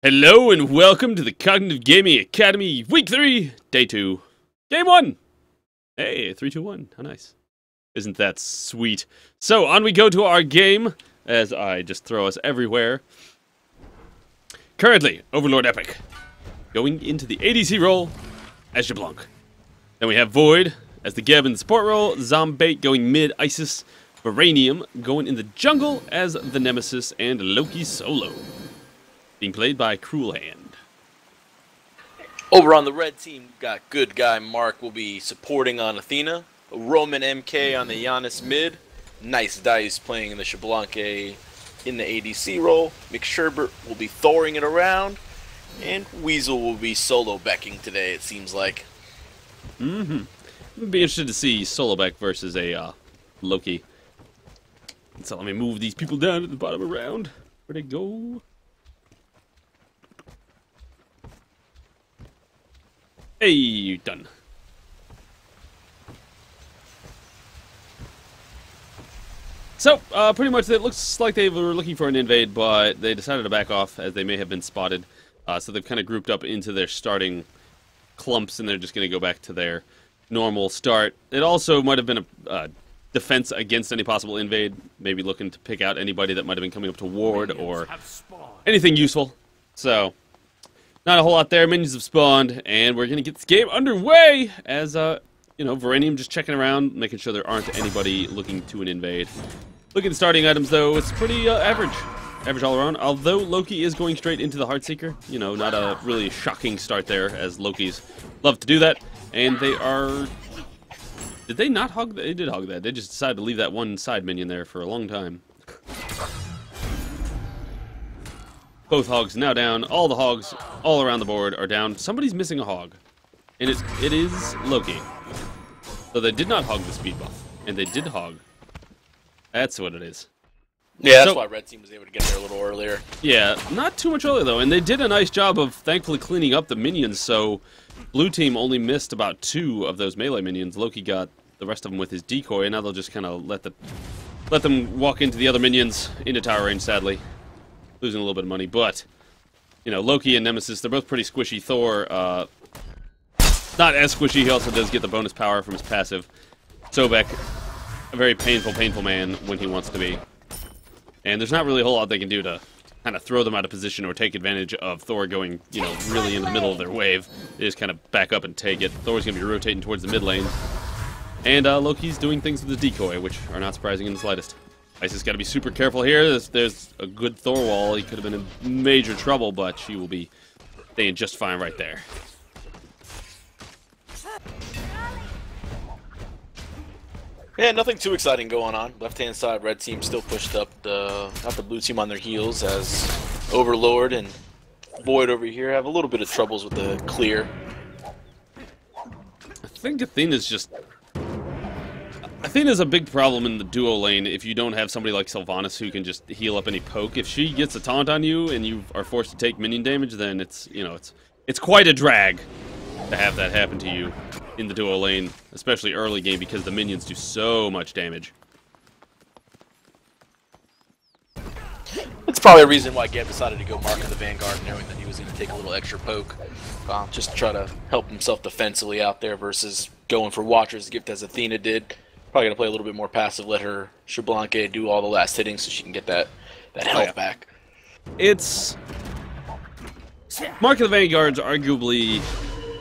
Hello and welcome to the Cognitive Gaming Academy, Week 3, Day 2, Game 1! Hey, 3, 2, 1, how nice. Isn't that sweet? So, on we go to our game, as I just throw us everywhere. Currently, Overlord Epic, going into the ADC role as Jablanc. Then we have Void as the Geb in the support role, Zombait going mid, Isis, Varanium going in the jungle as the Nemesis, and Loki solo. Being played by Cruel Hand. Over on the red team, we've got good guy Mark will be supporting on Athena. Roman MK on the Giannis mid. Nice Dice playing in the Jablanc in the ADC role. McSherbert will be Thoring it around. And Weasel will be solo becking today, it seems like. I'd be interested to see solo back versus a Loki. So let me move these people down at the bottom around. Where'd they go? Hey, done. So, pretty much it looks like they were looking for an invade, but they decided to back off as they may have been spotted. So they've kind of grouped up into their starting clumps, and they're just going to go back to their normal start. It also might have been a defense against any possible invade, maybe looking to pick out anybody that might have been coming up to ward or anything useful. So, not a whole lot there. Minions have spawned, and we're going to get this game underway as, you know, Varanium just checking around, making sure there aren't anybody looking to an invade. Look at the starting items, though. It's pretty average. Average all around. Although Loki is going straight into the Heartseeker. You know, not a really shocking start there, as Lokis love to do that. And they are... Did they not hog that? They did hog that. They just decided to leave that one side minion there for a long time. Both hogs now down. All the hogs all around the board are down. Somebody's missing a hog. And it is Loki. So they did not hog the speed buff. And they did hog. That's what it is. Yeah, that's why red team was able to get there a little earlier. Yeah, not too much earlier, though. And they did a nice job of thankfully cleaning up the minions, so blue team only missed about 2 of those melee minions. Loki got the rest of them with his decoy, and now they'll just kind of let them walk into the other minions into tower range, sadly. Losing a little bit of money, but, you know, Loki and Nemesis, they're both pretty squishy. Thor, not as squishy. He also does get the bonus power from his passive. Sobek, a very painful man when he wants to be. And there's not really a whole lot they can do to kind of throw them out of position or take advantage of Thor going, you know, really in the middle of their wave. They just kind of back up and take it. Thor's going to be rotating towards the mid lane. And Loki's doing things with his decoy, which are not surprising in the slightest. Isis got to be super careful here. There's a good Thor wall. He could have been in major trouble, but she will be staying just fine right there. Yeah, nothing too exciting going on. Left-hand side, red team still pushed up not the blue team on their heels, as Overlord and Void over here have a little bit of troubles with the clear. I think Athena's a big problem in the duo lane if you don't have somebody like Sylvanas who can just heal up any poke. If she gets a taunt on you and you are forced to take minion damage, then it's quite a drag to have that happen to you in the duo lane, especially early game, because the minions do so much damage. It's probably a reason why Geb decided to go Mark in the Vanguard, knowing that he was going to take a little extra poke, just to try to help himself defensively out there versus going for Watcher's Gift as Athena did. Probably going to play a little bit more passive, let her Jablanc do all the last hitting so she can get that health back. It's... Mark of the Vanguard's arguably...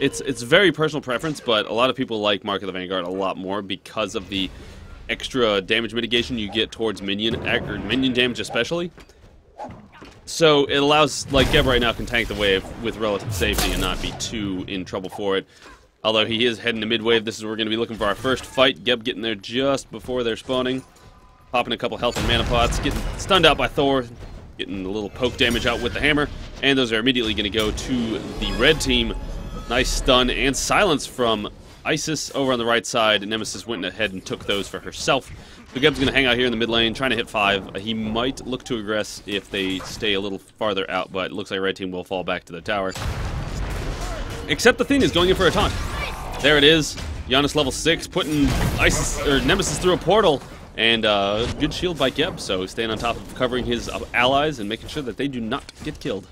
It's very personal preference, but a lot of people like Mark of the Vanguard a lot more because of the extra damage mitigation you get towards minion damage especially. So it allows, like, Geb right now can tank the wave with relative safety and not be too in trouble for it. Although he is heading to mid-wave, this is where we're going to be looking for our first fight. Geb getting there just before they're spawning. Popping a couple health and mana pots, getting stunned out by Thor, getting a little poke damage out with the hammer. And those are immediately going to go to the red team. Nice stun and silence from Isis over on the right side. Nemesis went ahead and took those for herself. So Geb's going to hang out here in the mid lane, trying to hit 5. He might look to aggress if they stay a little farther out, but it looks like red team will fall back to the tower. Except the thing is going in for a taunt. There it is. Giannis level 6, putting Nemesis through a portal. And good shield by Geb, so staying on top of covering his allies and making sure that they do not get killed.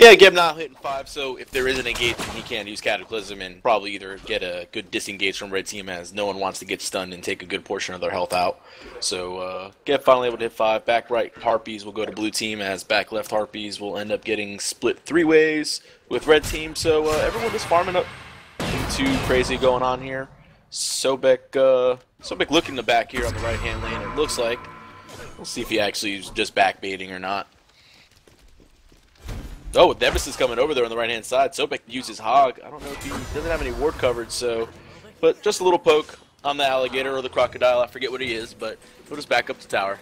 Yeah, Geb now hitting 5, so if there is an engagement, he can use Cataclysm and probably either get a good disengage from red team, as no one wants to get stunned and take a good portion of their health out. So Geb finally able to hit 5. Back right Harpies will go to blue team, as back left Harpies will end up getting split 3 ways with red team. So everyone is farming up. Nothing too crazy going on here. Sobek looking the back here on the right hand lane, it looks like. We'll see if he actually is just backbaiting or not. Oh, Nemesis coming over there on the right-hand side. Sobek uses Hog. I don't know if he doesn't have any ward coverage, so... But just a little poke on the alligator or the crocodile. I forget what he is, but he'll just back up to tower.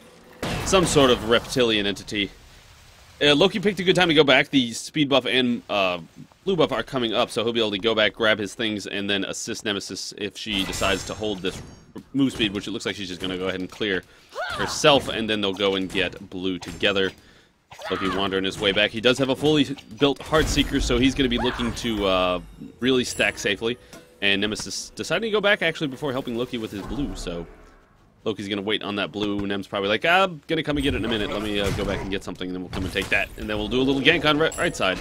Some sort of reptilian entity. Loki picked a good time to go back. The speed buff and blue buff are coming up, so he'll be able to go back, grab his things, and then assist Nemesis if she decides to hold this move speed, which it looks like she's just going to go ahead and clear herself, and then they'll go and get blue together. Loki wandering his way back. He does have a fully built Heartseeker, so he's going to be looking to really stack safely. And Nemesis deciding to go back actually before helping Loki with his blue, so Loki's going to wait on that blue. Nem's probably like, I'm going to come and get it in a minute. Let me go back and get something, and then we'll come and take that. And then we'll do a little gank on right side.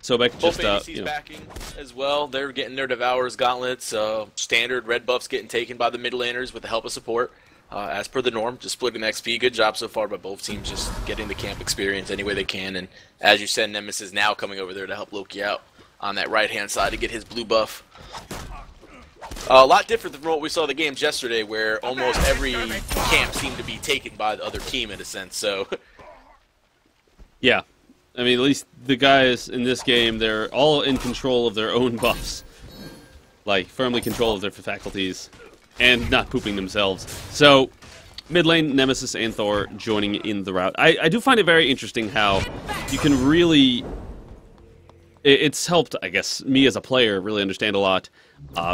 Sobek just, ADC's backing as well. They're getting their Devourer's Gauntlets. Standard red buffs getting taken by the mid laners with the help of support. As per the norm, just splitting XP. Good job so far by both teams, just getting the camp experience any way they can. And as you said, Nemesis now coming over there to help Loki out on that right-hand side to get his blue buff. A lot different from what we saw in the games yesterday, where almost every camp seemed to be taken by the other team in a sense. So, yeah, I mean, at least the guys in this game, they're all in control of their own buffs, like firmly control of their faculties. And not pooping themselves. So, mid lane, Nemesis and Thor joining in the route. I do find it very interesting how you can really... It's helped, I guess, me as a player really understand a lot.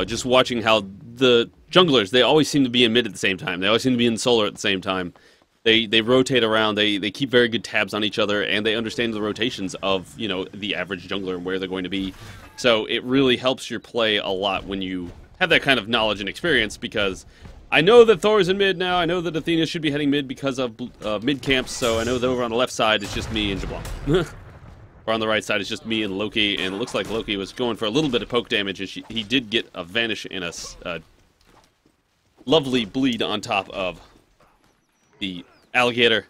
Just watching how the junglers, they always seem to be in mid at the same time. They always seem to be in solar at the same time. They rotate around, they keep very good tabs on each other, and they understand the rotations of, you know, the average jungler and where they're going to be. So it really helps your play a lot when you have that kind of knowledge and experience, because I know that Thor is in mid now. I know that Athena should be heading mid because of mid camps, so I know that over on the left side it's just me and Xbalanque. Or on the right side it's just me and Loki, and it looks like Loki was going for a little bit of poke damage, and he did get a vanish and a lovely bleed on top of the alligator.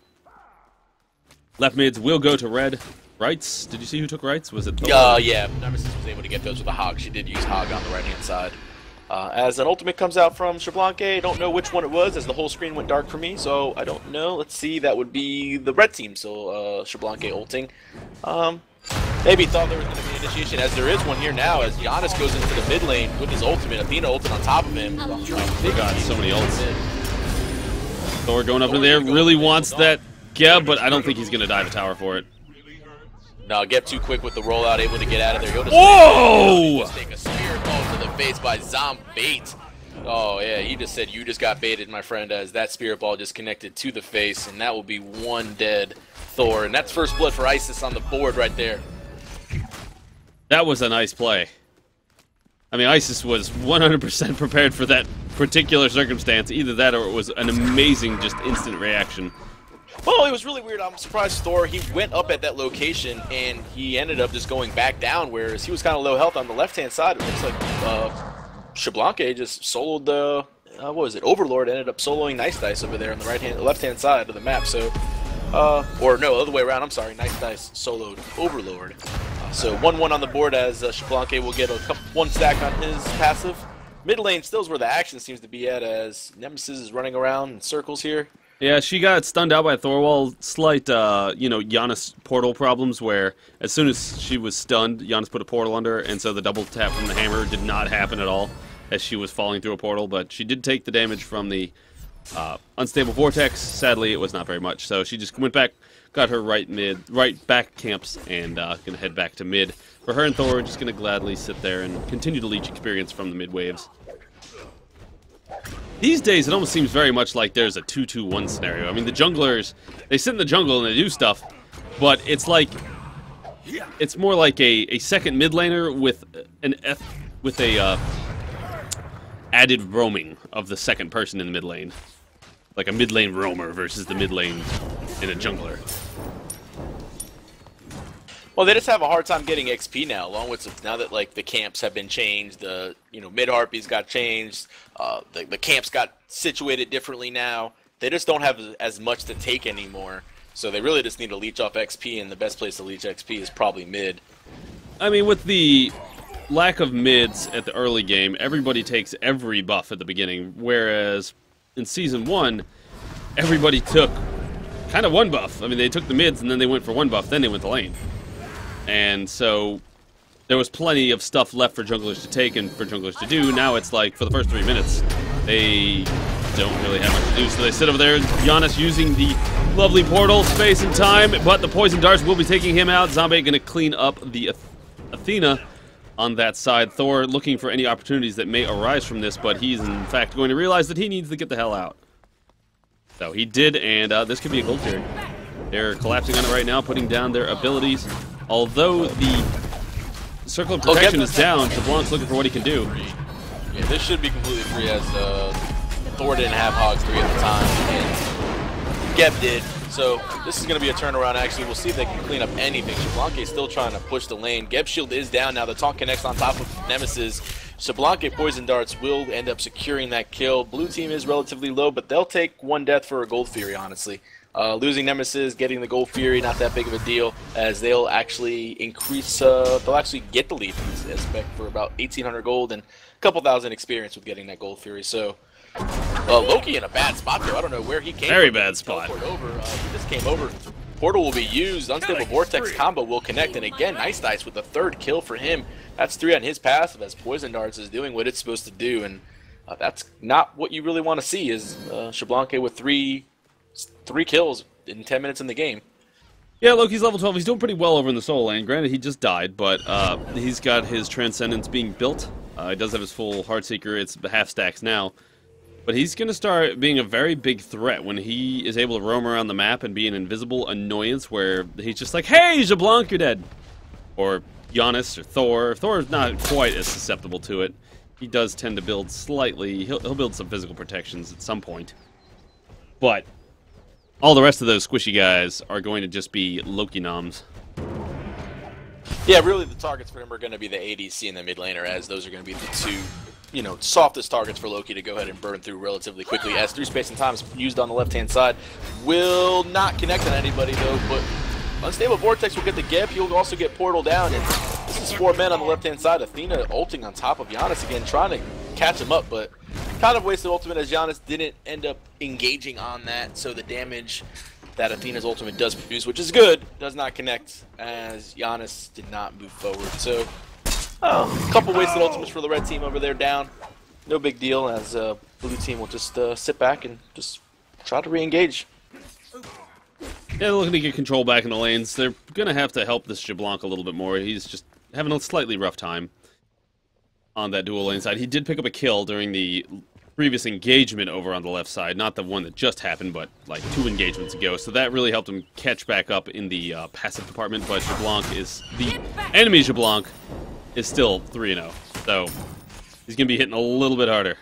Left mids will go to red. Rights? Did you see who took rights? Was it Thor? Yeah, Nemesis was able to get those with a Hog. She did use Hog on the right-hand side. As an ultimate comes out from Xbalanque, I don't know which one it was, as the whole screen went dark for me, so I don't know. Let's see, that would be the red team, so Xbalanque ulting. Maybe thought there was going to be an initiation, as there is one here now, as Giannis goes into the mid lane with his ultimate. Athena ulted on top of him. Oh god, so many ults. Thor going up in there, really wants that Geb, but I don't think he's going to dive a tower for it. No, Geb too quick with the rollout, able to get out of there. He'll just take a spear ball to the face by Zombait. Oh, yeah, he just said, you just got baited, my friend, as that spirit ball just connected to the face, and that will be one dead Thor. And that's first blood for Isis on the board right there. That was a nice play. I mean, Isis was 100% prepared for that particular circumstance. Either that or it was an amazing, just instant reaction. Well, it was really weird. I'm surprised Thor, he went up at that location, and he ended up just going back down, whereas he was kind of low health on the left-hand side. It looks like Xbalanque just soloed the, what was it, Overlord ended up soloing Nice Dice over there on the left-hand side of the map. So, or no, other way around, I'm sorry, Nice Dice soloed Overlord. So 1-1 on the board, as Xbalanque will get one stack on his passive. Mid lane still is where the action seems to be at, as Nemesis is running around in circles here. Yeah, she got stunned out by Thorwall. Slight, you know, Giannis portal problems, where as soon as she was stunned, Giannis put a portal under her, and so the double tap from the hammer did not happen at all as she was falling through a portal, but she did take the damage from the unstable vortex. Sadly, it was not very much, so she just went back, got her right back camps, and gonna head back to mid. For her and Thor, are just gonna gladly sit there and continue to leech experience from the mid waves. These days, it almost seems very much like there's a 2-2-1 scenario. I mean, the junglers, they sit in the jungle and they do stuff, but it's like, it's more like a second mid laner with a added roaming of the second person in the mid lane. Like a mid lane roamer versus the mid lane in a jungler. Well, they just have a hard time getting XP now, along with now that like the camps have been changed, the mid harpies got changed, the camps got situated differently now. They just don't have as much to take anymore, so they really just need to leech off XP, and the best place to leech XP is probably mid. I mean, with the lack of mids at the early game, everybody takes every buff at the beginning, whereas in Season 1, everybody took kind of one buff. I mean, they took the mids, and then they went for one buff, then they went to lane. And so there was plenty of stuff left for junglers to take and for junglers to do. Now it's like, for the first 3 minutes, they don't really have much to do. So they sit over there, Giannis using the lovely portal, space and time, but the poison darts will be taking him out. Zombie going to clean up the Athena on that side. Thor looking for any opportunities that may arise from this, but he's in fact going to realize that he needs to get the hell out. So he did, and this could be a gold fury. They're collapsing on it right now, putting down their abilities. Although the circle of protection is down, LeBlanc's looking for what he can do. Yeah, this should be completely free, as Thor didn't have Hog 3 at the time, and Geb did. So this is going to be a turnaround, actually. We'll see if they can clean up anything. Xbalanque is still trying to push the lane. Geb's shield is down now. The taunt connects on top of Nemesis. Xbalanque poison darts will end up securing that kill. Blue team is relatively low, but they'll take one death for a gold fury, honestly. Losing Nemesis, getting the gold fury, not that big of a deal, as they'll actually increase, they'll actually get the lead spec for about 1,800 gold and a couple thousand experience with getting that gold fury. So Loki in a bad spot though. I don't know where he came from. Very bad spot. He just came over. Portal will be used. Unstable Vortex combo will connect, and again, Nice Dice with the 3rd kill for him. That's 3 on his passive, as Poison Darts is doing what it's supposed to do, and that's not what you really want to see. Is Xbalanque with three kills in 10 minutes in the game. Yeah, Loki's level 12. He's doing pretty well over in the Soul Lane. Granted, he just died, but he's got his Transcendence being built. He does have his full Heartseeker. It's half stacks now. But he's going to start being a very big threat when he is able to roam around the map and be an invisible annoyance where he's just like, hey, Xbalanque, you're dead. Or Giannis or Thor. Thor's not quite as susceptible to it. He does tend to build slightly. He'll build some physical protections at some point. But all the rest of those squishy guys are going to just be Loki noms. Yeah, really the targets for him are going to be the ADC and the mid laner, as those are going to be the two, softest targets for Loki to go ahead and burn through relatively quickly, as through space and time is used on the left-hand side. Will not connect on anybody, though, but Unstable Vortex will get the Geb. He'll also get Portal down, and this is 4 men on the left-hand side. Athena ulting on top of Giannis again, trying to catch him up, but kind of wasted ultimate, as Giannis didn't end up engaging on that, so the damage that Athena's ultimate does produce, which is good, does not connect, as Giannis did not move forward. So, a couple wasted ultimates for the red team over there down. No big deal, as blue team will just sit back and just try to re-engage. Yeah, they're looking to get control back in the lanes. They're going to have to help this Xbalanque a little bit more. He's just having a slightly rough time on that dual lane side. He did pick up a kill during the previous engagement over on the left side. Not the one that just happened, but like 2 engagements ago. So that really helped him catch back up in the passive department. But Xbalanque is... the enemy Xbalanque is still 3-0. So he's going to be hitting a little bit harder.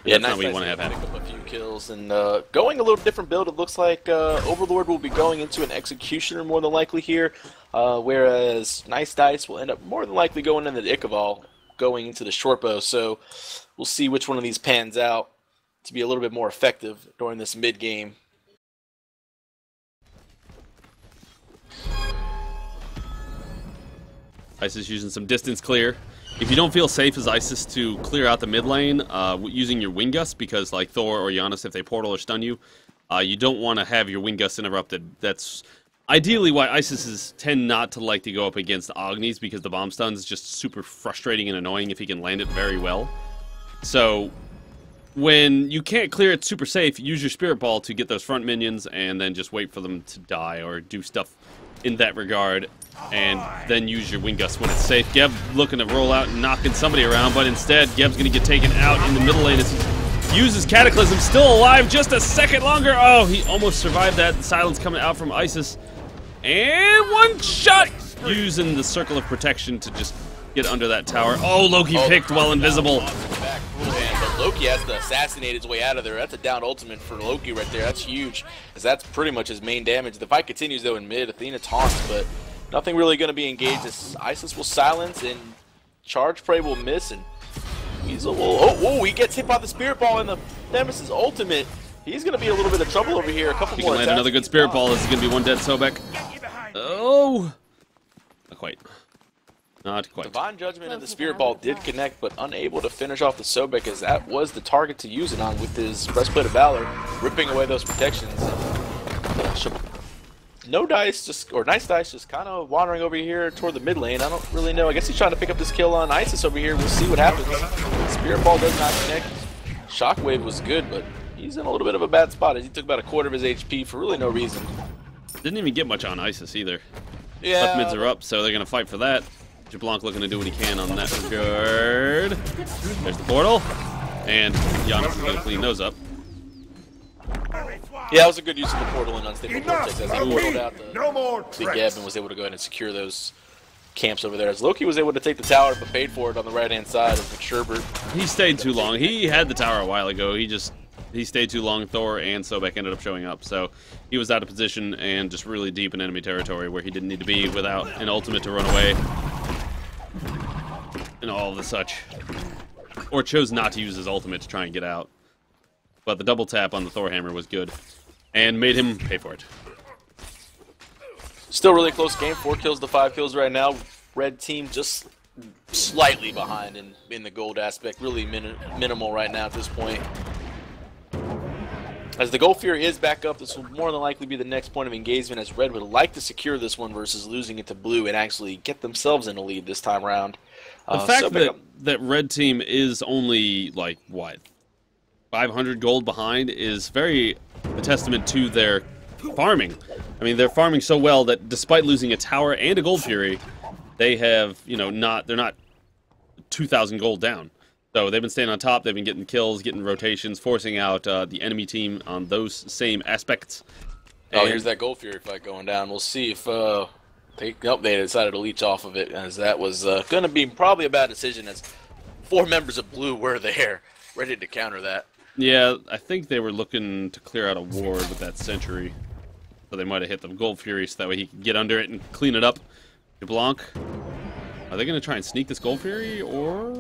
Yeah, that's not what you want to have pick up a few kills, and going a little different build. It looks like Overlord will be going into an Executioner more than likely here, whereas Nice Dice will end up more than likely going into the Ichabod, going into the short bow. So we'll see which one of these pans out to be a little bit more effective during this mid game. Isis using some distance clear. If you don't feel safe as Isis to clear out the mid lane using your Wind Gust, because like Thor or Giannis, if they portal or stun you, you don't want to have your Wind Gust interrupted. That's ideally why Isis tend not to like to go up against Agnis, because the bomb stun is just super frustrating and annoying if he can land it very well. So when you can't clear it super safe, use your Spirit Ball to get those front minions and then just wait for them to die or do stuff in that regard, and then use your Wind Gust when it's safe. Geb looking to roll out and knocking somebody around, but instead Geb's going to get taken out in the middle lane as he uses Cataclysm. Still alive, just a second longer. Oh, he almost survived that. Silence coming out from Isis. And one shot! Using the Circle of Protection to just get under that tower. Oh, Loki picked while invisible. But Loki has to assassinate his way out of there. That's a down ultimate for Loki right there. That's huge, as that's pretty much his main damage. The fight continues, though, in mid. Athena taunts, but Nothing really going to be engaged. This Isis will silence and Charge Prey will miss, and Weasel will... Oh, he gets hit by the Spirit Ball and the Nemesis ultimate. He's going to be a little bit of trouble over here. A couple He more can land attacks. another good Spirit Ball. This is going to be one dead Sobek. Oh! Not quite. Not quite. Divine Judgment and the Spirit Ball did connect, but unable to finish off the Sobek, as that was the target to use it on with his Breastplate of Valor, ripping away those protections. No Dice, or Nice Dice, just kind of wandering over here toward the mid lane. I don't really know. I guess he's trying to pick up this kill on Isis over here. We'll see what happens. Spirit Ball does not connect. Shockwave was good, but he's in a little bit of a bad spot as he took about a quarter of his HP for really no reason. Didn't even get much on Isis either. Yeah. Left mids are up, so they're going to fight for that. Jablanc looking to do what he can on that regard. There's the portal. And Giannis is going to clean those up. Yeah, that was a good use of the portal and unstable vortex as he portaled out the Geb and was able to go ahead and secure those camps over there. As Loki was able to take the tower but paid for it on the right-hand side of McSherbert. He stayed too long. He had the tower a while ago. He stayed too long. Thor and Sobek ended up showing up, so he was out of position and just really deep in enemy territory where he didn't need to be without an ultimate to run away and all of the such. Or chose not to use his ultimate to try and get out. But the double tap on the Thor hammer was good and made him pay for it. Still really close game. 4 kills to 5 kills right now. Red team just slightly behind in the gold aspect. Really minimal right now at this point. As the Gold Fury is back up, this will more than likely be the next point of engagement, as Red would like to secure this one versus losing it to Blue and actually get themselves in a lead this time around. The fact that Red team is only, like, what, 500 gold behind is very a testament to their farming. I mean, they're farming so well that despite losing a tower and a Gold Fury, they have, you know, they're not 2,000 gold down. So they've been staying on top, they've been getting kills, getting rotations, forcing out the enemy team on those same aspects. Oh, here's that Gold Fury fight going down. We'll see if they decided to leech off of it, as that was going to be probably a bad decision, as 4 members of Blue were there, ready to counter that. Yeah, I think they were looking to clear out a ward with that sentry. So they might have hit the Gold Fury so that way he could get under it and clean it up. Jablanc, are they going to try and sneak this Gold Fury, or...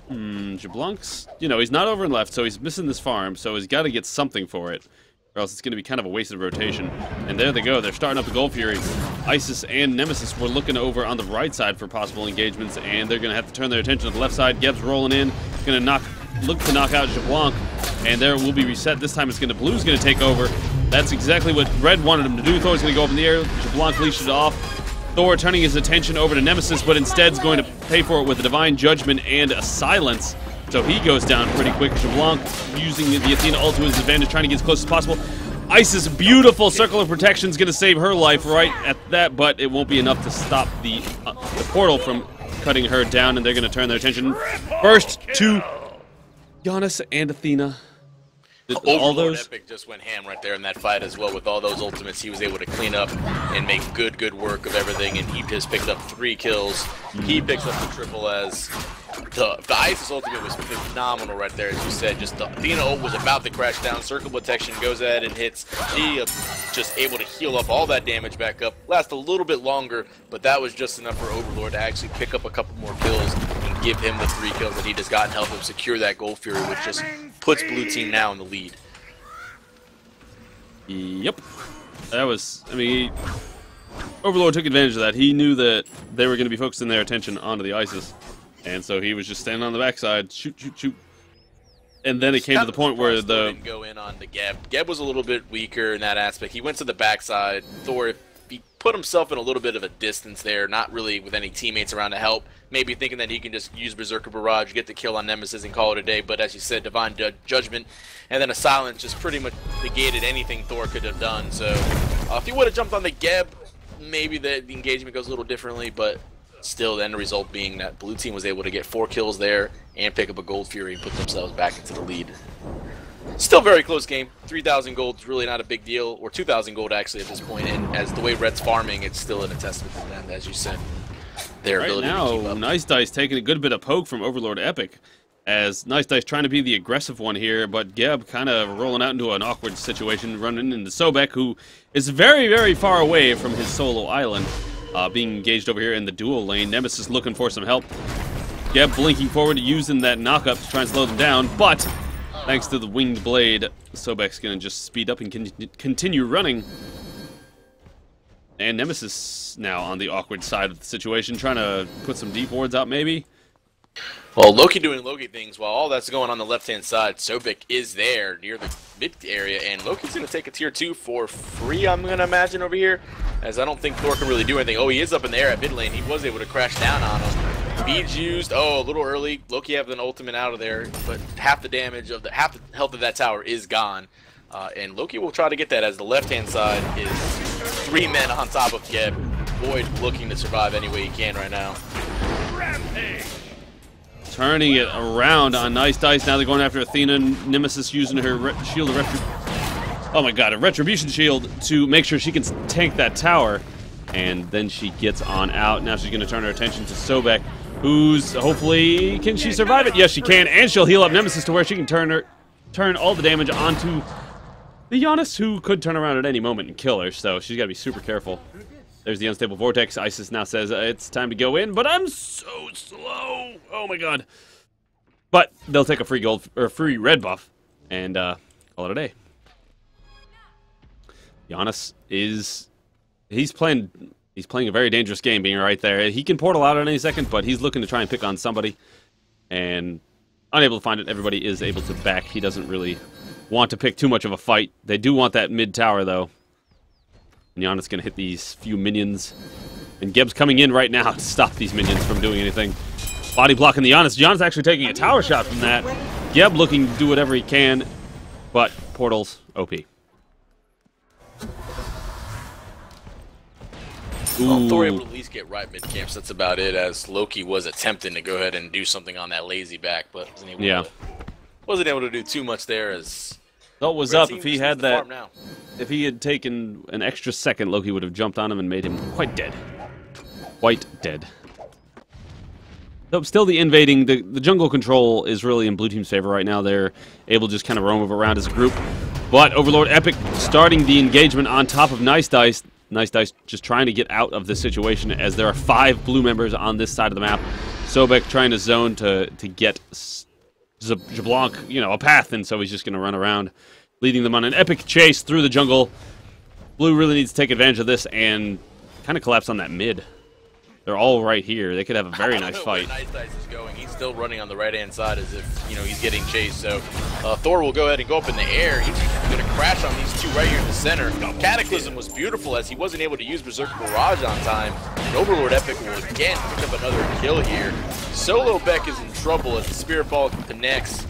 Jablanc's, you know, he's not over and left, so he's missing this farm, so he's got to get something for it, or else it's going to be kind of a wasted rotation. And there they go, they're starting up the Gold Fury. Isis and Nemesis were looking over on the right side for possible engagements, and they're going to have to turn their attention to the left side. Geb's rolling in, going to look to knock out Jablanc, and there will be reset. This time Blue's going to take over. That's exactly what Red wanted him to do. Thor's going to go up in the air, Jablanc leashed it off. Thor turning his attention over to Nemesis, but instead's going to pay for it with a Divine Judgment and a Silence. So he goes down pretty quick. Jablanc using the Athena ult to his advantage, trying to get as close as possible. Isis' beautiful Circle of Protection is going to save her life right at that, but it won't be enough to stop the portal from cutting her down, and they're going to turn their attention first to Giannis and Athena. All those Epic just went ham right there in that fight as well. With all those ultimates, he was able to clean up and make good work of everything, and he just picked up 3 kills. He picks up the triple, as the Isis ultimate was phenomenal right there, as you said. Just the Athena ult was about to crash down. Circle protection goes ahead and hits. She just able to heal up all that damage back up. Last a little bit longer, but that was just enough for Overlord to actually pick up a couple more kills and give him the 3 kills that he just got and help him secure that Gold Fury, which just puts Blue Team now in the lead. Yep. That was, I mean, Overlord took advantage of that. He knew that they were going to be focusing their attention onto the Isis, and so he was just standing on the backside, shoot. And then it came to the point where didn't go in on the Geb. Geb was a little bit weaker in that aspect. He went to the backside. Thor, he put himself in a little bit of a distance there, not really with any teammates around to help. Maybe thinking that he can just use Berserker Barrage, get the kill on Nemesis, and call it a day. But as you said, Divine Judgment and then a Silence just pretty much negated anything Thor could have done. So if he would have jumped on the Geb, maybe the engagement goes a little differently. But still, the end result being that Blue Team was able to get 4 kills there and pick up a Gold Fury and put themselves back into the lead. Still very close game. 3,000 gold is really not a big deal, or 2,000 gold actually at this point. And as the way Red's farming, it's still an testament to them, as you said. Their ability to keep up. Nice Dice taking a good bit of poke from Overlord Epic. as Nice Dice trying to be the aggressive one here, but Geb kind of rolling out into an awkward situation, running into Sobek, who is very, very far away from his solo island, being engaged over here in the duo lane. Nemesis looking for some help. Geb blinking forward, using that knock-up to try and slow them down, but thanks to the winged blade, Sobek's going to just speed up and continue running. And Nemesis now on the awkward side of the situation, trying to put some deep wards out maybe. Well, Loki doing Loki things while all that's going on the left-hand side. Sobek is there near the mid area, and Loki's going to take a tier 2 for free, I'm going to imagine, over here, as I don't think Thor can really do anything. Oh, he is up in the air at mid lane. He was able to crash down on him. Beads used. Oh, a little early. Loki having an ultimate out of there, but half the damage of half the health of that tower is gone. And Loki will try to get that as the left-hand side is 3 men on top of Geb. Void looking to survive any way he can right now. Rampage. Turning it around on Nice Dice. Now they're going after Athena. Nemesis using her shield of oh my god, a retribution shield to make sure she can tank that tower. And then she gets on out. Now she's going to turn her attention to Sobek, who's hopefully, can she survive it? Yes, she can, and she'll heal up Nemesis to where she can turn all the damage onto the Giannis, who could turn around at any moment and kill her. So she's got to be super careful. There's the unstable vortex. Isis now says it's time to go in, but I'm so slow. Oh my god. But they'll take a free gold or free red buff and call it a day. Giannis is he's playing a very dangerous game being right there. He can portal out at any second, but he's looking to try and pick on somebody and unable to find it. Everybody is able to back. He doesn't really want to pick too much of a fight. They do want that mid tower though. Giannis gonna hit these few minions, and Geb's coming in right now to stop these minions from doing anything. Body blocking the Giannis. Giannis actually taking a tower shot from that. Geb looking to do whatever he can, but portals OP. Well, Thor able to at least get right mid camps. That's about it. As Loki was attempting to go ahead and do something on that lazy back, but wasn't able to do too much there. As thought was up if he had that. If he had taken an extra second, Loki would have jumped on him and made him quite dead. Quite dead. Though still the invading, the jungle control is really in blue team's favor right now. They're able to just kind of roam around as a group. But Overlord Epic starting the engagement on top of Nice Dice. Nice Dice just trying to get out of this situation as there are 5 blue members on this side of the map. Sobek trying to zone to get Jablanc, you know, a path, and so he's just going to run around, leading them on an epic chase through the jungle. Blue really needs to take advantage of this and kind of collapse on that mid. They're all right here. They could have a very nice fight. Nice Dice is going. He's still running on the right-hand side as if, you know, he's getting chased. So Thor will go ahead and go up in the air. He's going to crash on these 2 right here in the center. Cataclysm was beautiful as he wasn't able to use Berserk Barrage on time. And Overlord Epic will again pick up another kill here. Solo Beck is in trouble as the Spirit Ball connects.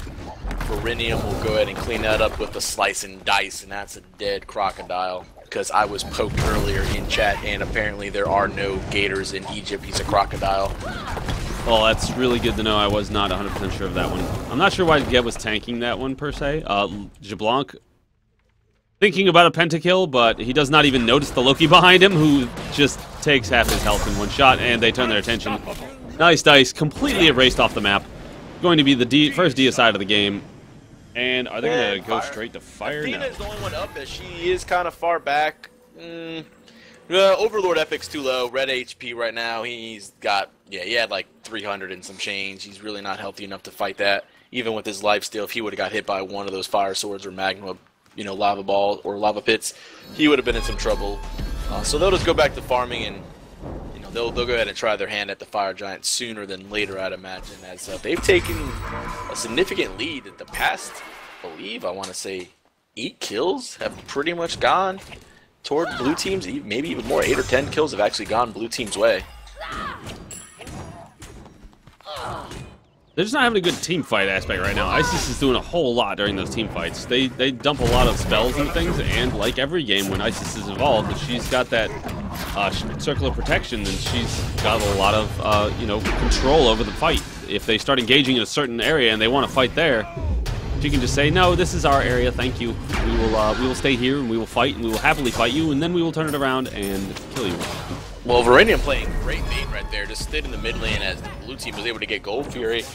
Verinium will go ahead and clean that up with the Slice and Dice, and that's a dead crocodile. Because I was poked earlier in chat, and apparently there are no gators in Egypt. He's a crocodile. Well, that's really good to know. I was not 100% sure of that one. I'm not sure why Geb was tanking that one, per se. Jablanc thinking about a pentakill, but he does not even notice the Loki behind him, who just takes half his health in one shot, and they turn their attention. Nice Dice, completely erased off the map. Going to be the first DSI of the game. And are they going to go straight to fire now? Athena is the only one up as she is kind of far back. Overlord Epic's too low. Red HP right now. He's got, he had like 300 and some change. He's really not healthy enough to fight that. Even with his lifesteal, if he would have got hit by one of those fire swords or magma, lava ball or lava pits, he would have been in some trouble. So they'll just go back to farming, and they'll go ahead and try their hand at the fire giant sooner than later, I'd imagine, as they've taken a significant lead at the past. I believe I want to say 8 kills have pretty much gone toward blue teams. Maybe even more, 8 or 10 kills have actually gone blue team's way. They're just not having a good team fight aspect right now. Isis is doing a whole lot during those team fights. They dump a lot of spells and things, and like every game when Isis is involved, she's got that circle of protection, and she's got a lot of control over the fight. If they start engaging in a certain area and they want to fight there, she can just say, "No, this is our area. Thank you. We will stay here and we will fight and we will happily fight you, and then we will turn it around and kill you." Well, Verinium playing great bait right there. Just stayed in the mid lane as the blue team was able to get Gold Fury.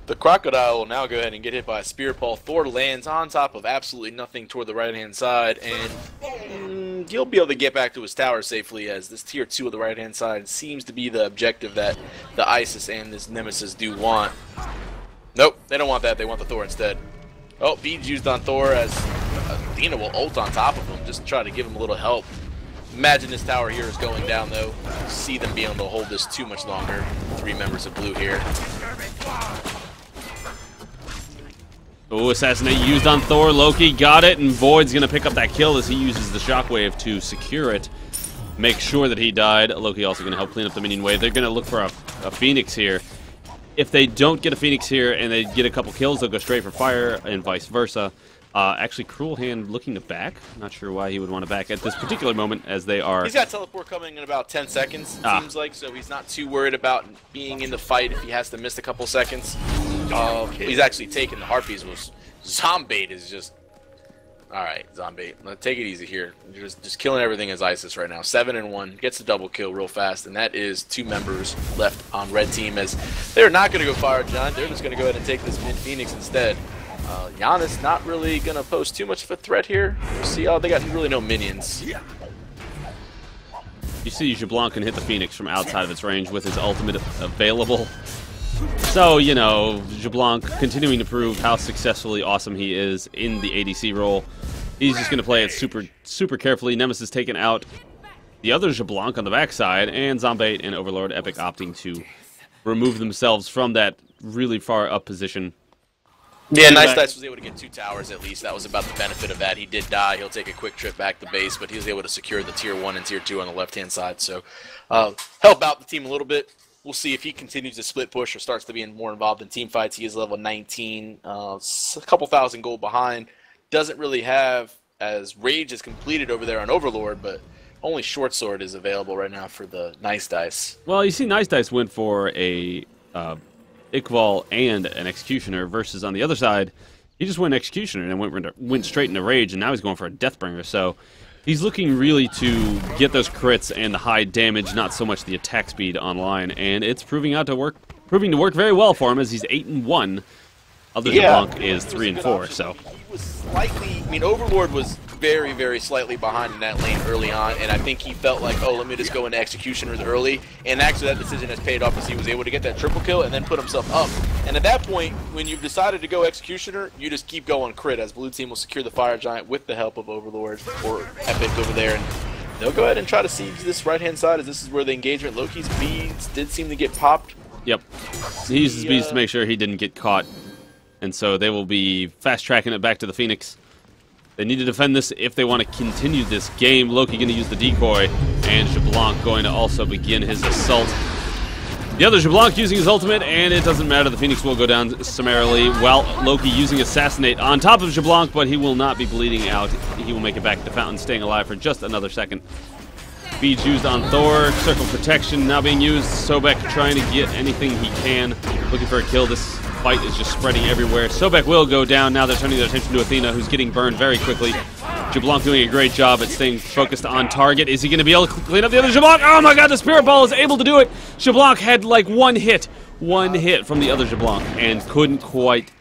The Crocodile will now go ahead and get hit by a Spear Paw. Thor lands on top of absolutely nothing toward the right-hand side, and he'll be able to get back to his tower safely, as this tier 2 of the right-hand side seems to be the objective that the Isis and this Nemesis do want. Nope, they don't want that. They want the Thor instead. Oh, beads used on Thor, as Athena will ult on top of him, just try to give him a little help. Imagine this tower here is going down, though. See them being able to hold this too much longer. 3 members of blue here. Oh, Assassinate used on Thor. Loki got it, and Void's going to pick up that kill as he uses the Shockwave to secure it. Make sure that he died. Loki also going to help clean up the minion wave. They're going to look for a Phoenix here. If they don't get a Phoenix here and they get a couple kills, they'll go straight for fire, and vice versa. Actually, Cruel Hand looking to back. Not sure why he would want to back at this particular moment, as they are... He's got teleport coming in about 10 seconds, it seems like, so he's not too worried about being in the fight if he has to miss a couple seconds. He's actually taking the Harpies. Zombait is just... Alright, Zombait. Let's take it easy here. Just killing everything as Isis right now. 7 and 1. Gets a double kill real fast, and that is 2 members left on red team, as they're not going to go Fire Giant. They're just going to go ahead and take this mid-Phoenix instead. Giannis not really going to pose too much of a threat here. See, they got really no minions. You see Jablanc can hit the Phoenix from outside of its range with his ultimate available. So, you know, Jablanc continuing to prove how successfully awesome he is in the ADC role. He's just going to play it super carefully. Nemesis taking out the other Jablanc on the backside, and Zombait and Overlord Epic opting to remove themselves from that really far up position. Yeah, Nice Dice was able to get 2 towers at least. That was about the benefit of that. He did die. He'll take a quick trip back to base, but he was able to secure the tier 1 and tier 2 on the left-hand side. So help out the team a little bit. We'll see if he continues to split push or starts to be more involved in team fights. He is level 19, a couple thousand gold behind. Doesn't really have, as Rage is completed over there on Overlord, but only Short Sword is available right now for the Nice Dice. Well, you see Nice Dice went for a... Iqbal and an Executioner, versus on the other side, he just went Executioner and went straight into Rage, and now he's going for a Deathbringer. So he's looking really to get those crits and the high damage, not so much the attack speed online, and it's proving to work very well for him, as he's 8 and 1. Other Jablanc is 3 and 4. So he was slightly, I mean, Overlord was very slightly behind in that lane early on, and I think he felt like, oh, let me just go into Executioners early, and actually that decision has paid off, as he was able to get that triple kill and then put himself up. And at that point, when you've decided to go Executioner, you just keep going crit, as blue team will secure the Fire Giant with the help of Overlord or Epic over there, and they'll go ahead and try to siege this right-hand side, as this is where the engagement. Loki's beads did seem to get popped. Yep. He used his beads to make sure he didn't get caught, and so they will be fast-tracking it back to the Phoenix. They need to defend this if they want to continue this game. Loki going to use the decoy, and Jablanc going to also begin his assault. The other Jablanc using his ultimate, and it doesn't matter. The Phoenix will go down summarily, while Loki using Assassinate on top of Jablanc, but he will not be bleeding out. He will make it back to the fountain, staying alive for just another second. Beads used on Thor. Circle protection now being used. Sobek trying to get anything he can, looking for a kill. This fight is just spreading everywhere. Sobek will go down. Now they're turning their attention to Athena, who's getting burned very quickly. Jablanc doing a great job at staying focused on target. Is he going to be able to clean up the other Jablanc? Oh my god, the Spirit Ball is able to do it! Jablanc had like one hit from the other Jablanc, and couldn't quite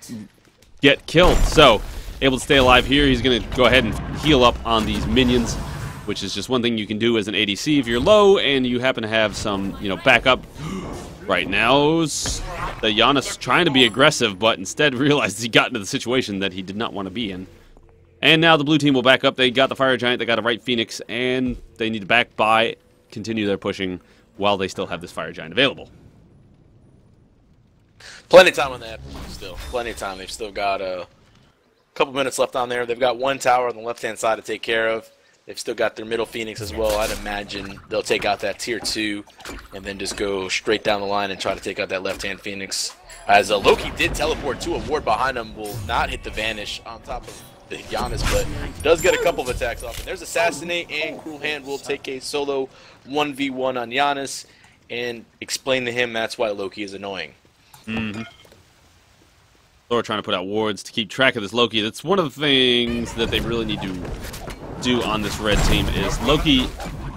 get killed. So, able to stay alive here. He's going to go ahead and heal up on these minions, which is just one thing you can do as an ADC if you're low and you happen to have some, backup. Right now, the Giannis trying to be aggressive, but instead realized he got into the situation that he did not want to be in. And now the blue team will back up. They got the Fire Giant, they got a right Phoenix, and they need to back by, continue their pushing while they still have this Fire Giant available. Plenty of time on that still. Plenty of time. They've still got a couple minutes left on there. They've got 1 tower on the left-hand side to take care of. They've still got their middle Phoenix as well. I'd imagine they'll take out that tier 2 and then just go straight down the line and try to take out that left-hand Phoenix. As Loki did teleport to a ward behind him, will not hit the Vanish on top of the Giannis, but does get a couple of attacks off. And there's Assassinate, and Cruel Hand will take a solo 1v1 on Giannis and explain to him that's why Loki is annoying. Mm-hmm. Thor trying to put out wards to keep track of this Loki. That's one of the things that they really need to do on this red team, is Loki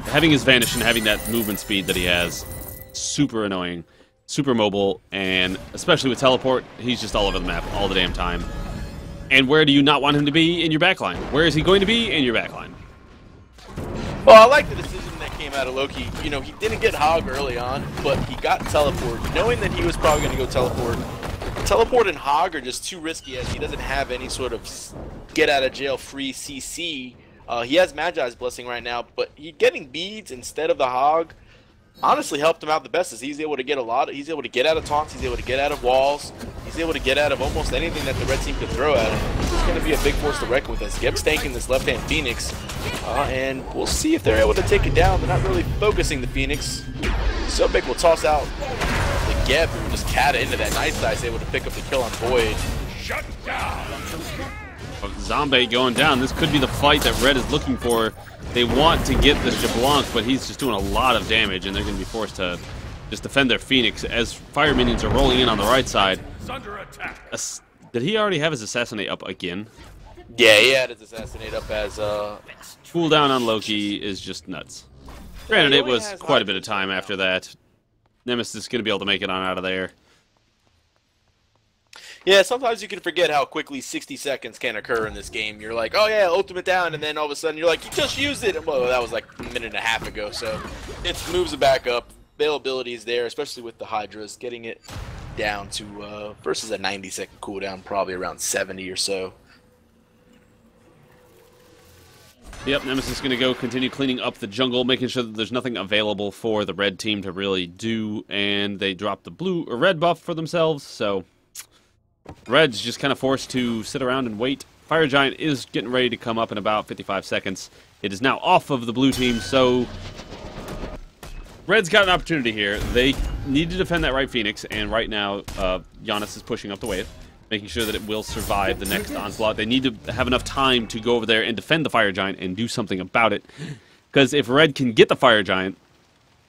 having his Vanish and having that movement speed that he has. Super annoying. super mobile, and especially with teleport, he's just all over the map all the damn time. And where do you not want him to be? In your backline. Where is he going to be? In your backline. Well, I like the decision that came out of Loki. You know, he didn't get Hog early on, but he got teleport, knowing that he was probably going to go teleport. Teleport and Hog are just too risky, as he doesn't have any sort of get-out-of-jail-free CC. He has Magi's Blessing right now, but he getting beads instead of the Hog honestly helped him out the best, as he's able to get he's able to get out of taunts, he's able to get out of walls, he's able to get out of almost anything that the red team could throw at him. He's going to be a big force to reckon with as Geb's tanking this left-hand Phoenix, and we'll see if they're able to take it down. They're not really focusing the Phoenix. Sobek will toss out the Geb, who will just cat into that. Nice Dice able to pick up the kill on Void. Shut down. Zombie going down. This could be the fight that Red is looking for. They want to get the LeBlanc, but he's just doing a lot of damage, and they're going to be forced to just defend their Phoenix as fire minions are rolling in on the right side. Under attack. Did he already have his Assassinate up again? Yeah, he had his Assassinate up as Cooldown on Loki is just nuts. Granted, it was quite a bit of time after that. Nemesis is going to be able to make it on out of there. Yeah, sometimes you can forget how quickly 60 seconds can occur in this game. You're like, oh yeah, ultimate down, and then all of a sudden you're like, you just used it. Well, that was like a minute and a half ago, so it moves it back up. Availability is there, especially with the Hydras, getting it down to versus a 90-second cooldown, probably around 70 or so. Yep, Nemesis is going to go continue cleaning up the jungle, making sure that there's nothing available for the red team to really do, and they drop the blue or red buff for themselves, so Red's just kind of forced to sit around and wait. Fire Giant is getting ready to come up in about 55 seconds. It is now off of the blue team, so Red's got an opportunity here. They need to defend that right Phoenix, and right now Giannis is pushing up the wave, making sure that it will survive the next onslaught. They need to have enough time to go over there and defend the Fire Giant and do something about it, because if Red can get the Fire Giant,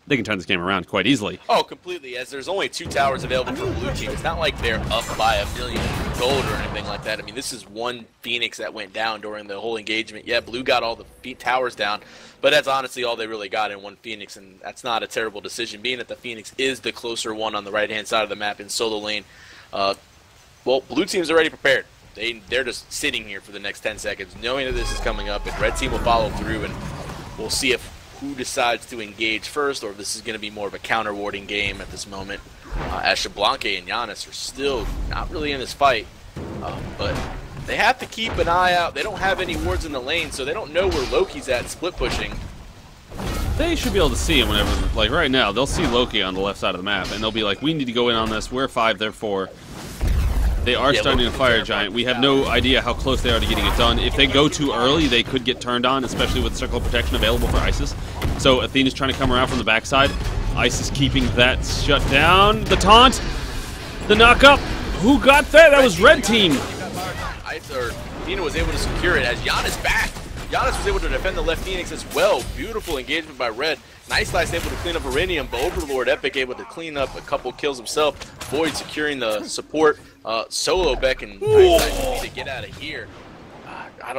they can turn this game around quite easily. Oh, completely, as there's only 2 towers available for the blue team. It's not like they're up by $1 million gold or anything like that. I mean, this is one Phoenix that went down during the whole engagement. Yeah, blue got all the towers down, but that's honestly all they really got in one Phoenix, and that's not a terrible decision, being that the Phoenix is the closer one on the right-hand side of the map in solo lane. Well, blue team's already prepared. They're just sitting here for the next 10 seconds, knowing that this is coming up, and red team will follow through, and we'll see if who decides to engage first, or if this is going to be more of a counter-warding game at this moment. As Shablanke and Giannis are still not really in this fight, but they have to keep an eye out. They don't have any wards in the lane, so they don't know where Loki's at split pushing. They should be able to see him whenever, like right now, they'll see Loki on the left side of the map, and they'll be like, we need to go in on this, we're 5, they're 4. They are starting to Fire Giant. We have no idea how close they are to getting it done. If they go too early, they could get turned on, especially with Circle of Protection available for Isis. So Athena's trying to come around from the backside. Isis keeping that shut down. The taunt! The knock-up! Who got that? That was Red Team! Athena was able to secure it as Giannis back. Giannis was able to defend the left Phoenix as well. Beautiful engagement by Red. Nice Slice able to clean up Irenium, but Overlord Epic able to clean up a couple kills himself. Void securing the support. Solo Beck and Nice Dice need to get out of here.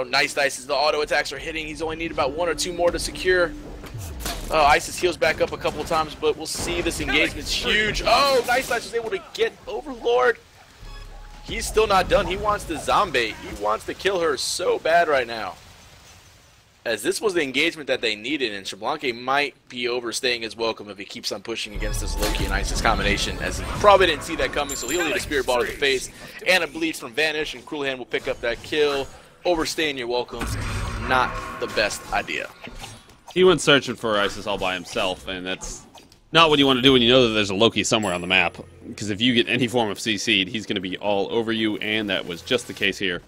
Nice Dice as the auto attacks are hitting. He's only need about 1 or 2 more to secure. Isis heals back up a couple times, but we'll see. This engagement's huge. Oh, Nice Dice was able to get Overlord. He's still not done. He wants the zombie. He wants to kill her so bad right now, as this was the engagement that they needed, and Shablanke might be overstaying his welcome if he keeps on pushing against this Loki and Isis combination, as he probably didn't see that coming, so he'll need a Spirit Ball to the face, and a Bleed from Vanish, and Cruel Hand will pick up that kill. Overstaying your welcome, not the best idea. He went searching for Isis all by himself, and that's not what you want to do when you know that there's a Loki somewhere on the map, because if you get any form of CC'd, he's going to be all over you, and that was just the case here.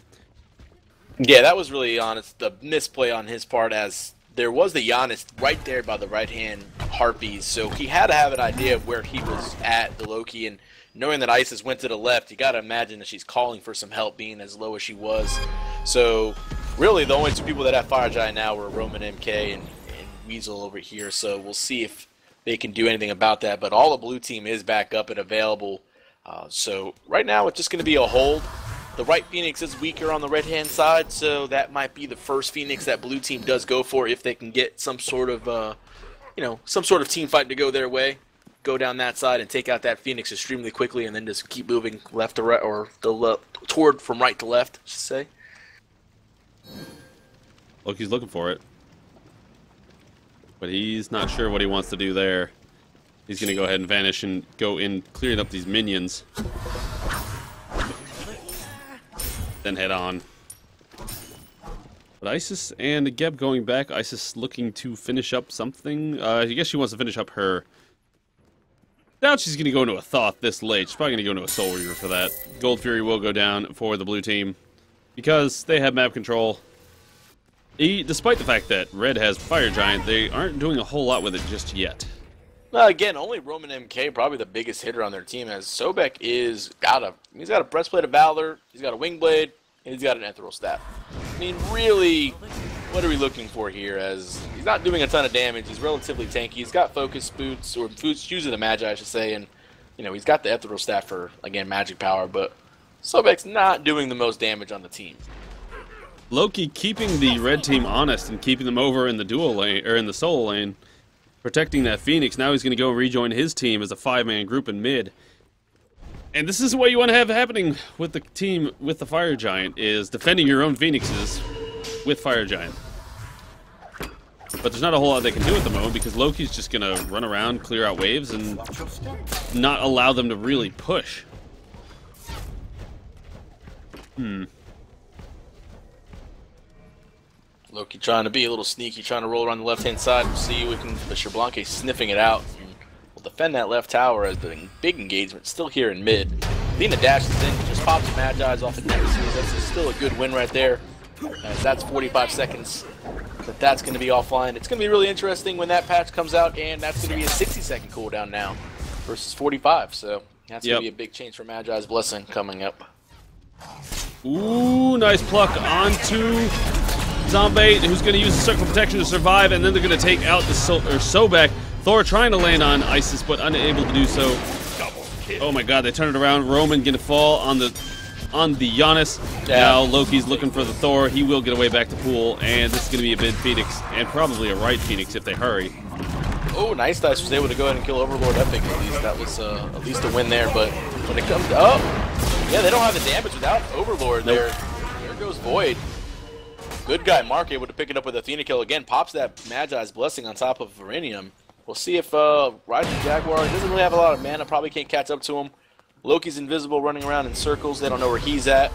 Yeah, that was really honest, the misplay on his part, as there was the Giannis right there by the right-hand Harpies, so he had to have an idea of where he was at, the Loki, and knowing that Isis went to the left, you got to imagine that she's calling for some help, being as low as she was. So really the only 2 people that have Fire Giant now were Roman MK and Weasel over here, so we'll see if they can do anything about that, but all the blue team is back up and available, so right now it's just going to be a hold. The right Phoenix is weaker on the right-hand side, so that might be the first Phoenix that blue team does go for if they can get some sort of, some sort of team fight to go their way. go down that side and take out that Phoenix extremely quickly, and then just keep moving left to right, or toward from right to left, I should say. Loki's looking for it, but he's not sure what he wants to do there. He's going to go ahead and vanish and go in, clearing up these minions. Then head on. But Isis and Geb going back. Isis looking to finish up something. I guess she wants to finish up her... Doubt she's going to go into a Thoth this late. She's probably going to go into a Soul Reaver for that. Gold Fury will go down for the blue team because they have map control. Despite the fact that Red has Fire Giant, they aren't doing a whole lot with it just yet. Again, only Roman MK, probably the biggest hitter on their team, as Sobek he's got a Breastplate of Valor, he's got a Wingblade, and he's got an Ethereal Staff. I mean, really, what are we looking for here? As he's not doing a ton of damage, he's relatively tanky, he's got Focus Boots, or Shoes of the Magi, I should say, and, you know, he's got the Ethereal Staff for, again, magic power, but Sobek's not doing the most damage on the team. Loki keeping the red team honest and keeping them over in the dual lane, or in the solo lane, protecting that Phoenix. Now he's going to go rejoin his team as a 5-man group in mid. And this is what you want to have happening with the team with the Fire Giant, is defending your own Phoenixes with Fire Giant. But there's not a whole lot they can do at the moment because Loki's just going to run around, clear out waves, and not allow them to really push. Loki trying to be a little sneaky, trying to roll around the left-hand side. We'll see we can. But Xbalanque sniffing it out. And we'll defend that left tower as the big engagement still here in mid. Athena dashes in, just pops the Magi's off of Nemesis. That's still a good win right there. As that's 45 seconds. But that's going to be offline. It's going to be really interesting when that patch comes out, and that's going to be a 60-second cooldown now versus 45. So that's going to be a big change for Magi's Blessing coming up. Ooh, nice pluck onto Zombie, who's going to use the circle protection to survive, and then they're going to take out the Sobek. Thor trying to land on Isis, but unable to do so. Oh my god, they turn it around. Roman going to fall on the Giannis. Yeah. Now Loki's looking for the Thor. He will get away back to pool, and this is going to be a mid Phoenix, and probably a right Phoenix if they hurry. Oh, Nice Dice was able to go ahead and kill Overlord Epic at least. That was at least a win there, but when it comes to... Oh! Yeah, they don't have the damage without Overlord there. There goes Void. Good guy Mark able to pick it up with Athena kill again. Pops that Magi's Blessing on top of Verenium. We'll see if Rising Jaguar doesn't really have a lot of mana. Probably can't catch up to him. Loki's invisible, running around in circles. They don't know where he's at.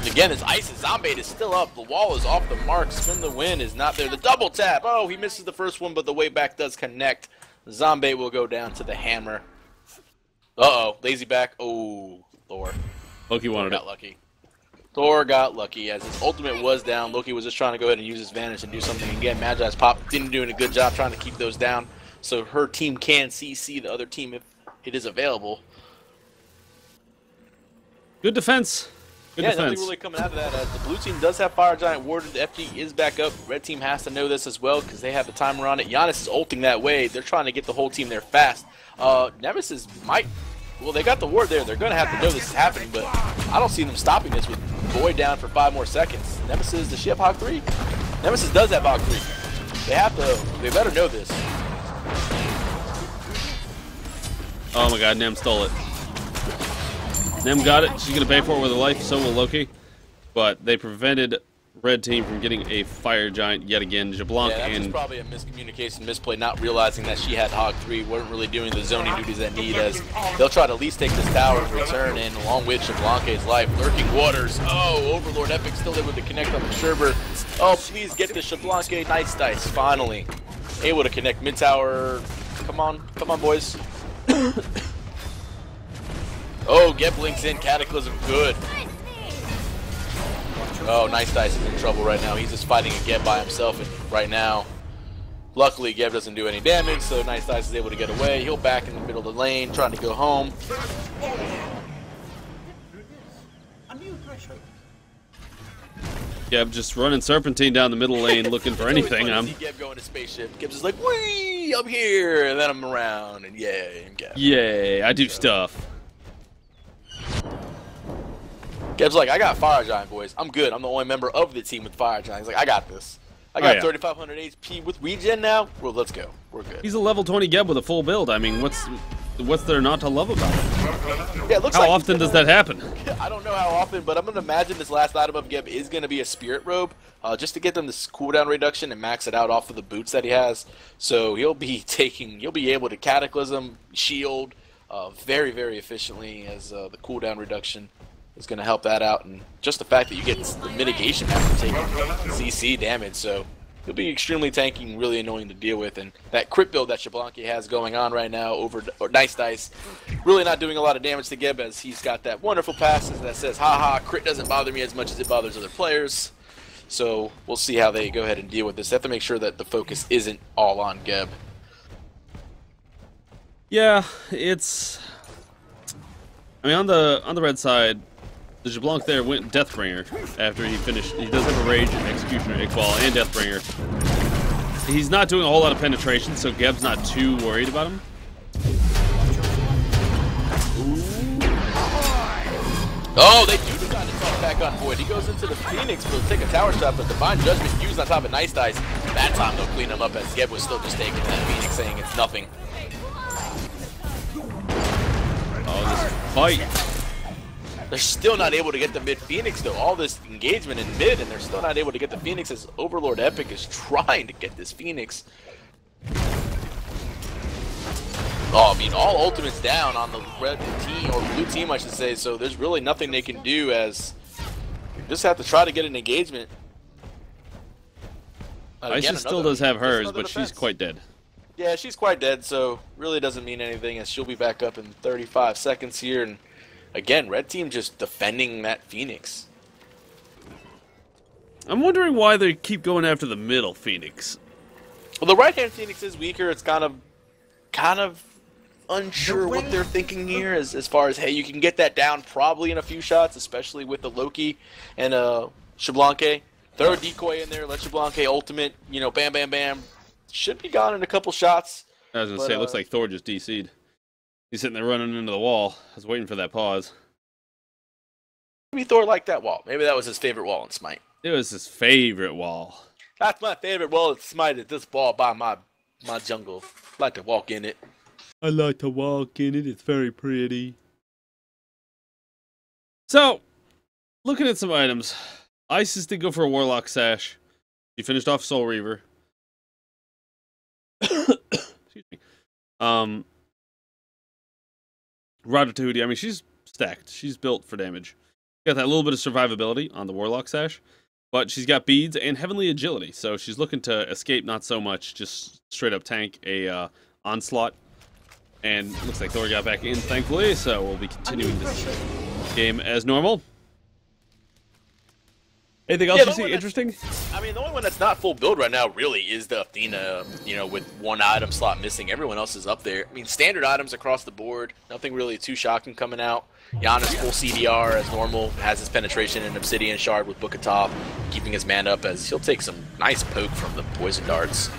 Again, it's Isis. Zombie is still up. The wall is off the mark. Spin the Win is not there. The double tap. Oh, he misses the first one, but the way back does connect. Zombie will go down to the hammer. Uh-oh. Lazy back. Oh, Thor. Loki wanted it. Got lucky. Thor got lucky as his ultimate was down. Loki was just trying to go ahead and use his advantage and do something again. Magi's Pop didn't do a good job trying to keep those down so her team can CC the other team if it is available. Good defense. Good defense. Nothing really coming out of that. The blue team does have Fire Giant warded. The FG is back up. Red team has to know this as well because they have the timer on it. Giannis is ulting that way. They're trying to get the whole team there fast. Nemesis might... Well, they got the ward there. They're going to have to know this is happening, but I don't see them stopping this with Void down for 5 more seconds. Nemesis, does she have Hog 3? Nemesis does have Hog 3. They have to... They better know this. Oh my god, Nem stole it. Nem got it. She's going to pay for it with her life, so will Loki. But they prevented Red Team from getting a Fire Giant yet again. Xbalanque that's just probably a miscommunication, misplay, not realizing that she had Hog 3, weren't really doing the zoning duties that need, as they'll try to at least take this tower in return, and along with Xbalanque's life, Lurking Waters. Oh, Overlord Epic still able to connect on the Sherbert. Oh, please get the Xbalanque Nice Dice, finally. Able to connect mid-tower. Come on, boys. Oh, Geb links in, Cataclysm, good. Oh, Nice Dice is in trouble right now. He's just fighting a Geb by himself right now. Luckily, Geb doesn't do any damage, so Nice Dice is able to get away. He'll back in the middle of the lane, trying to go home. Geb just running Serpentine down the middle lane looking for anything. I'm Geb going to spaceship. Geb's just like, whee, I'm here, and then I'm around, and yay, I'm Geb. Yay, I do stuff. Geb's like, I got Fire Giant, boys. I'm good. I'm the only member of the team with Fire Giant. He's like, I got this. I got yeah. 3,500 HP with regen now. Well, let's go. We're good. He's a level 20 Geb with a full build. I mean, what's there not to love about it? Yeah, it looks How like often does that happen? I don't know how often, but I'm going to imagine this last item of Geb is going to be a Spirit Robe, just to get them this cooldown reduction and max it out off of the boots that he has. So he'll be able to Cataclysm, Shield, very, very efficiently, as the cooldown reduction is going to help that out. And just the fact that you get the mitigation after taking CC damage, so he'll be extremely tanky and really annoying to deal with. And that crit build that Xbalanque has going on right now over Nice Dice, really not doing a lot of damage to Geb, as he's got that wonderful passes that says, haha, crit doesn't bother me as much as it bothers other players. So we'll see how they go ahead and deal with this. They have to make sure that the focus isn't all on Geb. Yeah, it's... I mean, on the red side, the Xbalanque there went Deathbringer after he finished. He does have a Rage, Executioner, Iqbal, and Deathbringer. He's not doing a whole lot of penetration, so Geb's not too worried about him. Oh, they do decide to talk back on Void. He goes into the Phoenix to take a tower shot, but Divine Judgment used on top of Nice Dice. That time they'll clean him up, as Geb was still just taking that Phoenix, saying it's nothing. Oh, this fight. They're still not able to get the mid Phoenix though. All this engagement in mid, and they're still not able to get the Phoenix, as Overlord Epic is trying to get this Phoenix. Oh, I mean, all ultimates down on the red team, or blue team, I should say, so there's really nothing they can do, as you just have to try to get an engagement. Isis still does have hers, but defense. she's quite dead. Yeah, she's quite dead, so really doesn't mean anything, as she'll be back up in 35 seconds here. And again, red team just defending that Phoenix. I'm wondering why they keep going after the middle Phoenix. Well, the right-hand Phoenix is weaker. It's kind of unsure what they're thinking here, as far as, hey, you can get that down probably in a few shots, especially with the Loki and Xbalanque. Throw a decoy in there, let Xbalanque ultimate, you know, bam, bam, bam. Should be gone in a couple shots. I was going to say, it looks like Thor just DC'd. He's sitting there running into the wall. I was waiting for that pause. Maybe Thor liked that wall. Maybe that was his favorite wall in Smite. It was his favorite wall. That's my favorite wall in Smite, is this wall by my jungle. I like to walk in it. I like to walk in it. It's very pretty. So, looking at some items. Isis did go for a Warlock Sash. She finished off Soul Reaver. Excuse me. Ratatouille, I mean, she's stacked. She's built for damage. Got that little bit of survivability on the Warlock Sash, but she's got beads and Heavenly Agility, so she's looking to escape, not so much just straight up tank a onslaught. And looks like Thor got back in, thankfully, so we'll be continuing this game as normal. Anything else you see interesting? I mean, the only one that's not full build right now really is the Athena, you know, with one item slot missing. Everyone else is up there. I mean, standard items across the board. Nothing really too shocking coming out. Giannis full CDR as normal. Has his penetration in Obsidian Shard with Book of Top, keeping his man up, as he'll take some nice poke from the poison darts.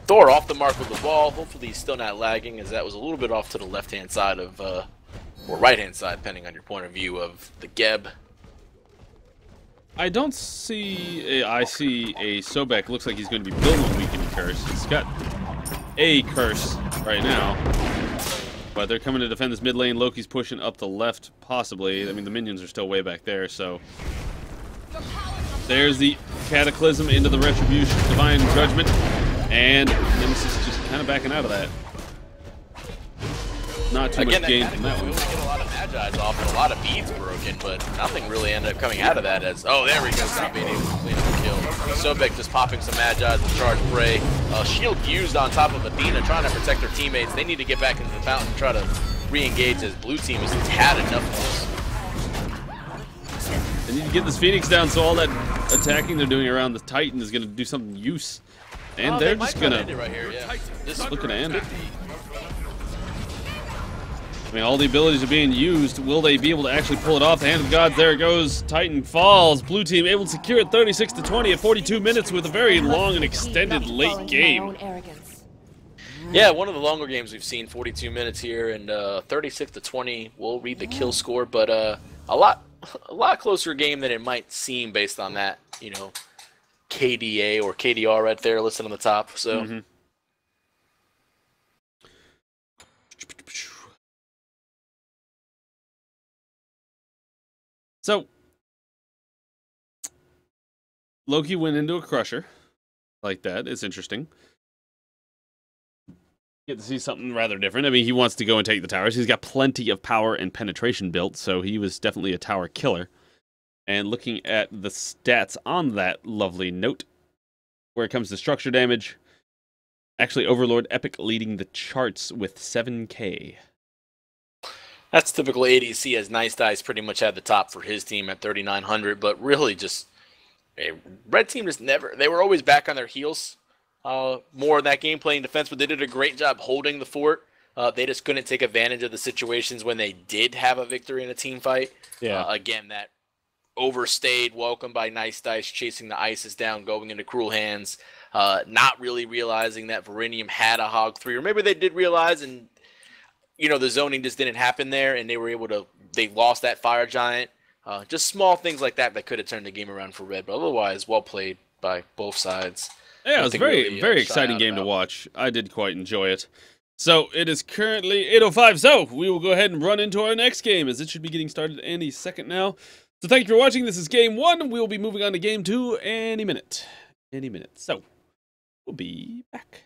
Thor off the mark with the wall. Hopefully he's still not lagging, as that was a little bit off to the left-hand side of, or right-hand side, depending on your point of view, of the Geb. I don't see... I see a Sobek. Looks like he's going to be building a Weakening Curse. He's got a curse right now. But they're coming to defend this mid lane. Loki's pushing up the left, possibly. I mean, the minions are still way back there, so... There's the Cataclysm into the Retribution, Divine Judgment. And Nemesis just kind of backing out of that. Not too much gain from that one. We only get a lot of Magi's off and a lot of beads broken, but nothing really ended up coming out of that, as, oh, there we go, not being able to clean up the kill. Sobek just popping some Magi's with Charge Prey. Shield used on top of Athena, trying to protect their teammates. They need to get back into the fountain and try to re-engage, as blue team has had enough of this. They need to get this Phoenix down, so all that attacking they're doing around the Titan is going to do something use. And they're just going to... end it right here, yeah. This looking to end it. I mean, all the abilities are being used. Will they be able to actually pull it off? The Hand of the Gods, there it goes. Titan falls. Blue team able to secure it 36-20 at 42 minutes with a very long and extended late game. Yeah, one of the longer games we've seen, 42 minutes here, and 36-20. We'll read the kill score, but a lot closer game than it might seem based on that, you know, KDA or KDR right there listed on the top. So. Mm-hmm. So, Loki went into a crusher like that. It's interesting. Get to see something rather different. I mean, he wants to go and take the towers. He's got plenty of power and penetration built, so he was definitely a tower killer. And looking at the stats on that lovely note, where it comes to structure damage, actually Overlord Epic leading the charts with 7K. That's typical ADC, as Nice Dice pretty much had the top for his team at 3,900, but really just Red Team just never, they were always back on their heels more in that game playing defense, but they did a great job holding the fort. They just couldn't take advantage of the situations when they did have a victory in a team fight. Yeah. Again, that overstayed welcome by Nice Dice, chasing the ISIS down, going into Cruel Hands, not really realizing that Verinium had a Hog 3, or maybe they did realize and the zoning just didn't happen there, and they were able to, they lost that Fire Giant. Just small things like that could have turned the game around for Red, but otherwise, well played by both sides. Yeah, it was a very exciting game to watch. I did quite enjoy it. So, it is currently 8:05, so we will go ahead and run into our next game, as it should be getting started any second now. So, thank you for watching. This is Game 1. We will be moving on to Game 2 any minute. So, we'll be back.